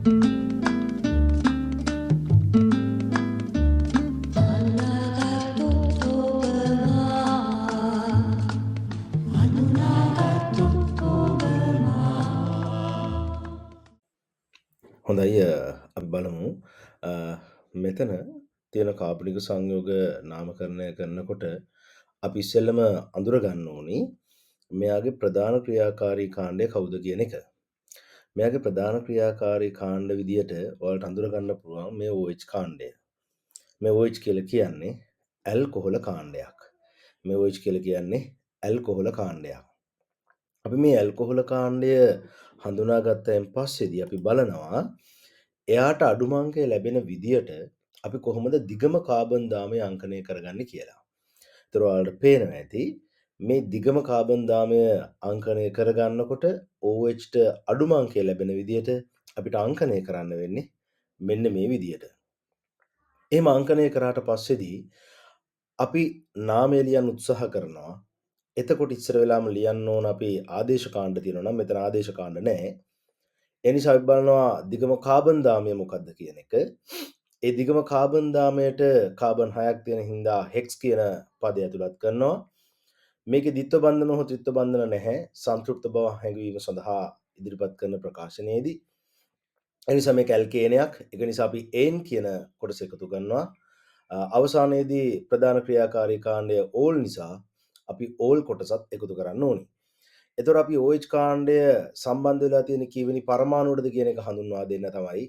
හොඳයි අපි බලමු මෙතන තියෙන කාබනික සංයෝග නාමකරණය කරනකොට අපි ඉස්සෙල්ලම අඳුර ගන්න ඕනි මෙයාගේ ප්‍රධාන ක්‍රියාකාරී කාණ්ඩය කවුද කියන එක. මෙයාගේ ප්‍රධාන ක්‍රියාකාරී කාණ්ඩ විදියට ඔයාලට අඳුර ගන්න පුළුවන් මේ OH කාණ්ඩය. මේ OH කියලා කියන්නේ ඇල්කොහොල කාණ්ඩයක්. මේ OH කියලා කියන්නේ ඇල්කොහොල කාණ්ඩයක්. අපි මේ ඇල්කොහොල කාණ්ඩය හඳුනාගත්තයින් පස්සේදී අපි බලනවා එයාට අඩුම අංකය ලැබෙන විදියට අපි කොහොමද දිගම කාබන් දාමය අංකණය කරගන්නේ කියලා. ඒතර ඔයාලට පේනවා ඇති මේ දිගම කාබන් දාමය අංකණය කරගන්නකොට OH-ට අඩුම අංකය ලැබෙන විදියට අපිට අංකණය කරන්න වෙන්නේ මෙන්න මේ විදියට. එහෙම අංකණය කරාට පස්සේදී අපි නාමය ලියන්න උත්සාහ කරනවා. එතකොට ඉස්සර වෙලාම ලියන්න ඕන අපි ආදේශ කාණ්ඩ තියෙනවා නම් මෙතන ආදේශ කාණ්ඩ නැහැ. ඒ නිසා අපි බලනවා දිගම කාබන් දාමය මොකක්ද කියන එක. ඒ දිගම කාබන් දාමයට කාබන් 6ක් තියෙන හින්දා හෙක්ස් කියන පදය ඇතුළත් කරනවා. මේකේ ද්විත්ව බන්ධන හෝ ත්‍රිත්ව බන්ධන නැහැ. සංතෘප්ත බව හැඟවීම සඳහා ඉදිරිපත් කරන ප්‍රකාශනයේදී. ඒ නිසා මේක ඇල්කේනයක්. ඒක නිසා අපි ඒන් කියන කොටස එකතු කරනවා. අවසානයේදී ප්‍රධාන ක්‍රියාකාරී කාණ්ඩය ඕල් නිසා අපි ඕල් කොටසත් එකතු කරන්න ඕනේ. එතකොට අපි OH කාණ්ඩය සම්බන්ධ වෙලා තියෙන කීවෙනි පරමාණුවටද කියන එක හඳුන්වා දෙන්න තමයි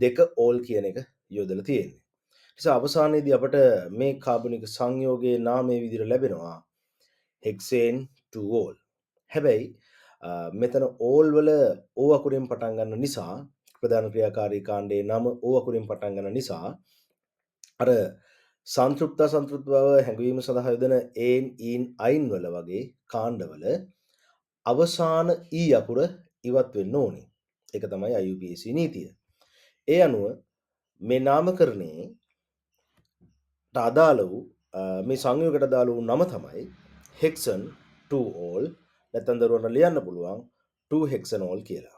දෙක ඕල් කියන එක යොදලා තියෙන්නේ. නිසා අවසානයේදී අපට මේ කාබනික සංයෝගයේ නාමයේ විදිහට ලැබෙනවා හෙක්සේන් 2 ඕල්. හැබැයි මෙතන ඕල් වල O අකුරෙන් පටන් ගන්න නිසා ප්‍රධාන ක්‍රියාකාරී කාණ්ඩයේ නම O අකුරෙන් පටන් ගන්න නිසා අර සංතෘප්ත අසන්තෘප්ත බව හැඟවීම සඳහා යොදන ඒන් ඊන් අයින් වල වගේ කාණ්ඩවල අවසාන ඊ අකුර ඉවත් වෙන්න ඕනේ. ඒක තමයි IUPAC නීතිය. ඒ අනුව මේ නාමකරණයේ අදාළ වූ මේ සංයෝගයට අදාළ වූ නම තමයි හෙක්සන් 2 ඕල්. නැත්නම් දරුවන්ට ලියන්න පුළුවන් 2 හෙක්සනෝල් කියලා.